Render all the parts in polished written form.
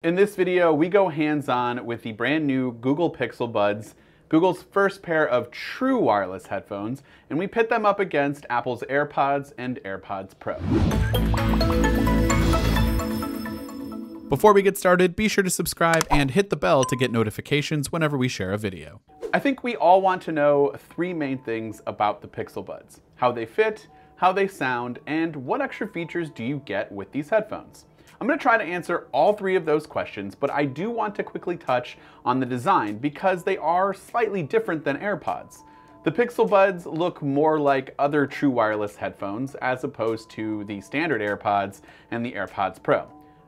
In this video, we go hands-on with the brand new Google Pixel Buds, Google's first pair of true wireless headphones, and we pit them up against Apple's AirPods and AirPods Pro. Before we get started, be sure to subscribe and hit the bell to get notifications whenever we share a video. I think we all want to know three main things about the Pixel Buds: how they fit, how they sound, and what extra features do you get with these headphones. I'm going to try to answer all three of those questions, but I do want to quickly touch on the design because they are slightly different than AirPods. The Pixel Buds look more like other true wireless headphones as opposed to the standard AirPods and the AirPods Pro.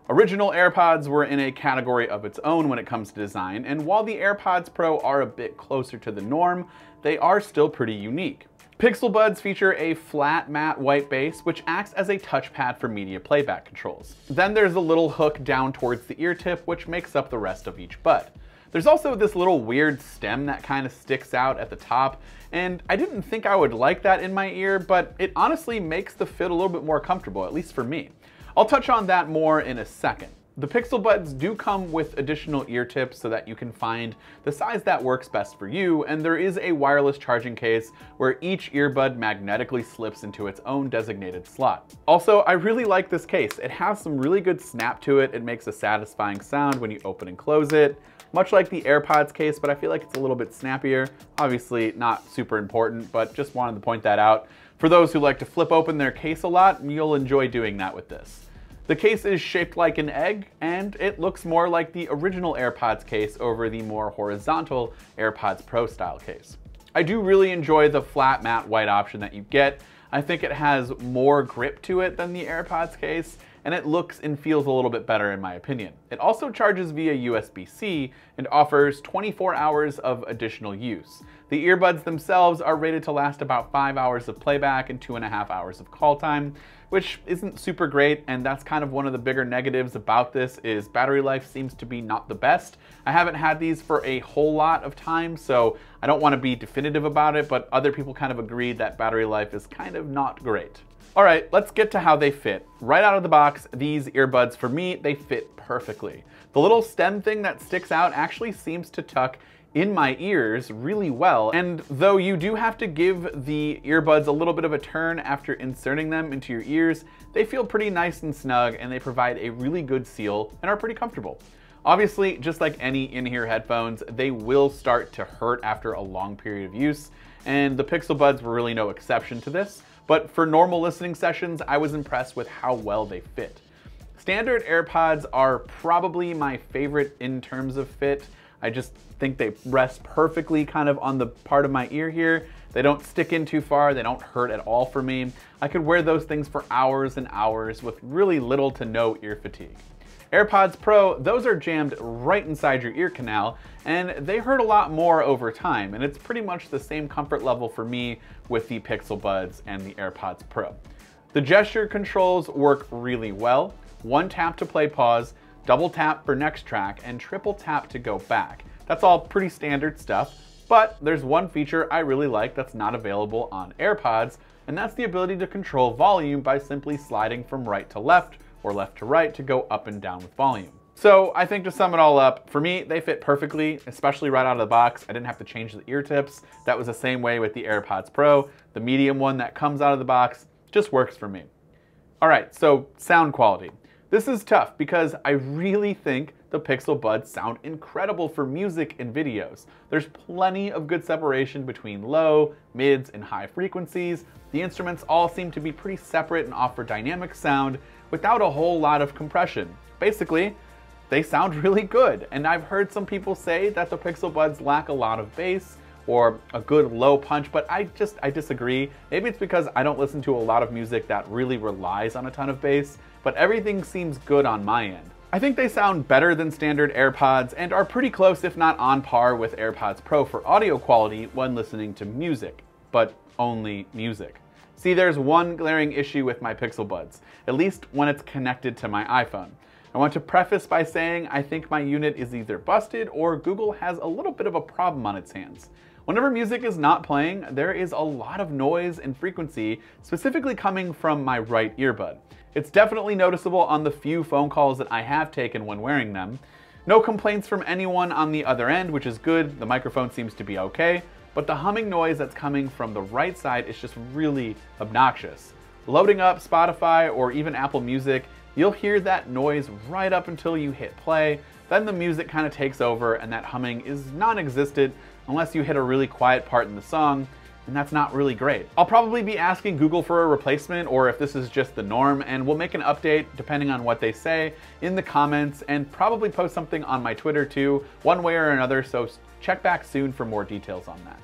Original AirPods were in a category of its own when it comes to design, and while the AirPods Pro are a bit closer to the norm, they are still pretty unique. Pixel Buds feature a flat matte white base which acts as a touchpad for media playback controls. Then there's a little hook down towards the ear tip which makes up the rest of each bud. There's also this little weird stem that kind of sticks out at the top, and I didn't think I would like that in my ear, but it honestly makes the fit a little bit more comfortable, at least for me. I'll touch on that more in a second. The Pixel Buds do come with additional ear tips so that you can find the size that works best for you, and there is a wireless charging case where each earbud magnetically slips into its own designated slot. Also, I really like this case. It has some really good snap to it. It makes a satisfying sound when you open and close it, much like the AirPods case, but I feel like it's a little bit snappier. Obviously not super important, but just wanted to point that out. For those who like to flip open their case a lot, you'll enjoy doing that with this. The case is shaped like an egg, and it looks more like the original AirPods case over the more horizontal AirPods Pro style case. I do really enjoy the flat matte white option that you get. I think it has more grip to it than the AirPods case, and it looks and feels a little bit better in my opinion. It also charges via USB-C and offers 24 hours of additional use. The earbuds themselves are rated to last about 5 hours of playback and 2.5 hours of call time, which isn't super great, and that's kind of one of the bigger negatives about this is battery life seems to be not the best. I haven't had these for a whole lot of time, so I don't want to be definitive about it, but other people kind of agreed that battery life is kind of not great. All right, let's get to how they fit. Right out of the box, these earbuds, for me, they fit perfectly. The little stem thing that sticks out actually seems to tuck in my ears really well, and though you do have to give the earbuds a little bit of a turn after inserting them into your ears, they feel pretty nice and snug, and they provide a really good seal and are pretty comfortable. Obviously, just like any in-ear headphones, they will start to hurt after a long period of use, and the Pixel Buds were really no exception to this, but for normal listening sessions, I was impressed with how well they fit. Standard AirPods are probably my favorite in terms of fit. I just think they rest perfectly kind of on the part of my ear here. They don't stick in too far, they don't hurt at all for me. I could wear those things for hours and hours with really little to no ear fatigue. AirPods Pro, those are jammed right inside your ear canal, and they hurt a lot more over time, and it's pretty much the same comfort level for me with the Pixel Buds and the AirPods Pro. The gesture controls work really well. One tap to play pause, double tap for next track, and triple tap to go back. That's all pretty standard stuff, but there's one feature I really like that's not available on AirPods, and that's the ability to control volume by simply sliding from right to left or left to right to go up and down with volume. So I think to sum it all up, for me, they fit perfectly, especially right out of the box. I didn't have to change the ear tips. That was the same way with the AirPods Pro. The medium one that comes out of the box just works for me. All right, so sound quality. This is tough because I really think the Pixel Buds sound incredible for music and videos. There's plenty of good separation between low, mids, and high frequencies. The instruments all seem to be pretty separate and offer dynamic sound without a whole lot of compression. Basically, they sound really good, and I've heard some people say that the Pixel Buds lack a lot of bass or a good low punch, but I disagree. Maybe it's because I don't listen to a lot of music that really relies on a ton of bass, but everything seems good on my end. I think they sound better than standard AirPods and are pretty close, if not on par, with AirPods Pro for audio quality when listening to music, but only music. See, there's one glaring issue with my Pixel Buds, at least when it's connected to my iPhone. I want to preface by saying I think my unit is either busted or Google has a little bit of a problem on its hands. Whenever music is not playing, there is a lot of noise and frequency, specifically coming from my right earbud. It's definitely noticeable on the few phone calls that I have taken when wearing them. No complaints from anyone on the other end, which is good. The microphone seems to be okay, but the humming noise that's coming from the right side is just really obnoxious. Loading up Spotify or even Apple Music, you'll hear that noise right up until you hit play. Then the music kind of takes over and that humming is non-existent unless you hit a really quiet part in the song, and that's not really great. I'll probably be asking Google for a replacement, or if this is just the norm, and we'll make an update depending on what they say in the comments, and probably post something on my Twitter too, one way or another, so check back soon for more details on that.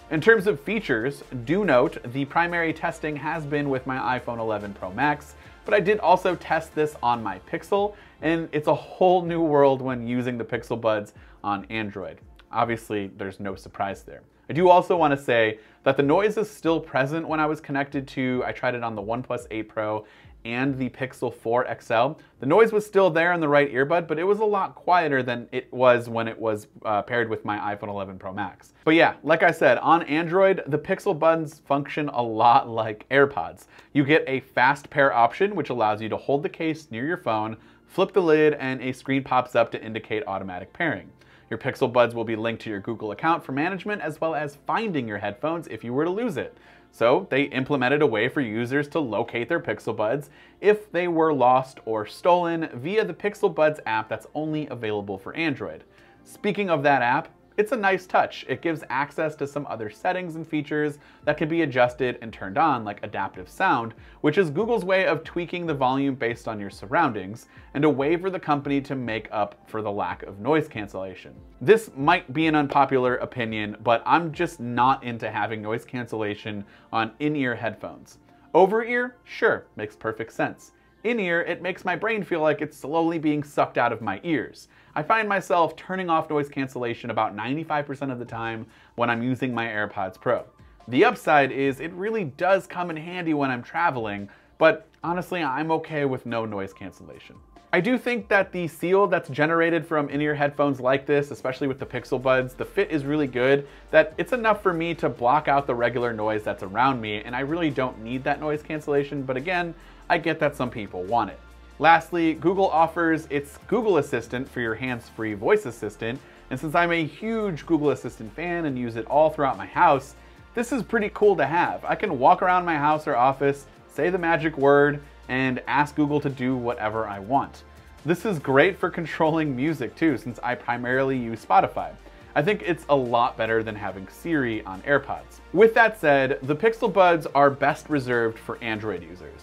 In terms of features, do note the primary testing has been with my iPhone 11 Pro Max, but I did also test this on my Pixel, and it's a whole new world when using the Pixel Buds on Android. Obviously, there's no surprise there. I do also want to say that the noise is still present when I was connected to, I tried it on the OnePlus 8 Pro and the Pixel 4 XL. The noise was still there in the right earbud, but it was a lot quieter than it was when it was paired with my iPhone 11 Pro Max. But yeah, like I said, on Android, the Pixel Buds function a lot like AirPods. You get a fast pair option, which allows you to hold the case near your phone, flip the lid, and a screen pops up to indicate automatic pairing. Your Pixel Buds will be linked to your Google account for management, as well as finding your headphones if you were to lose it. So they implemented a way for users to locate their Pixel Buds if they were lost or stolen via the Pixel Buds app that's only available for Android. Speaking of that app, it's a nice touch. It gives access to some other settings and features that can be adjusted and turned on, like adaptive sound, which is Google's way of tweaking the volume based on your surroundings, and a way for the company to make up for the lack of noise cancellation. This might be an unpopular opinion, but I'm just not into having noise cancellation on in-ear headphones. Over-ear, sure, makes perfect sense. In-ear, it makes my brain feel like it's slowly being sucked out of my ears. I find myself turning off noise cancellation about 95% of the time when I'm using my AirPods Pro. The upside is it really does come in handy when I'm traveling, but honestly, I'm okay with no noise cancellation. I do think that the seal that's generated from in-ear headphones like this, especially with the Pixel Buds, the fit is really good, that it's enough for me to block out the regular noise that's around me, and I really don't need that noise cancellation, but again, I get that some people want it. Lastly, Google offers its Google Assistant for your hands-free voice assistant, and since I'm a huge Google Assistant fan and use it all throughout my house, this is pretty cool to have. I can walk around my house or office, say the magic word, and ask Google to do whatever I want. This is great for controlling music too, since I primarily use Spotify. I think it's a lot better than having Siri on AirPods. With that said, the Pixel Buds are best reserved for Android users.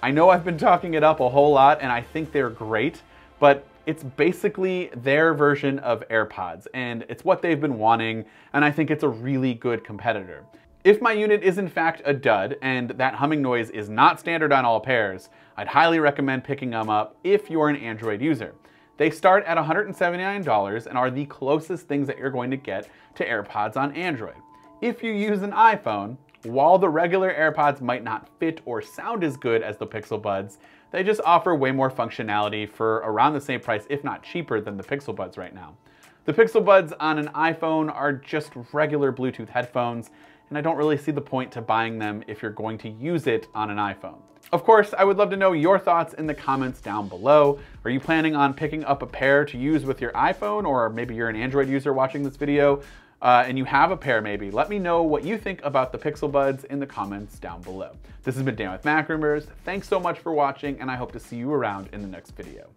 I know I've been talking it up a whole lot and I think they're great, but it's basically their version of AirPods and it's what they've been wanting, and I think it's a really good competitor. If my unit is in fact a dud and that humming noise is not standard on all pairs, I'd highly recommend picking them up if you're an Android user. They start at $179 and are the closest things that you're going to get to AirPods on Android. If you use an iPhone, while the regular AirPods might not fit or sound as good as the Pixel Buds, they just offer way more functionality for around the same price, if not cheaper, than the Pixel Buds right now. The Pixel Buds on an iPhone are just regular Bluetooth headphones, and I don't really see the point to buying them if you're going to use it on an iPhone. Of course, I would love to know your thoughts in the comments down below. Are you planning on picking up a pair to use with your iPhone, or maybe you're an Android user watching this video and you have a pair maybe? Let me know what you think about the Pixel Buds in the comments down below. This has been Dan with Mac Rumors. Thanks so much for watching, and I hope to see you around in the next video.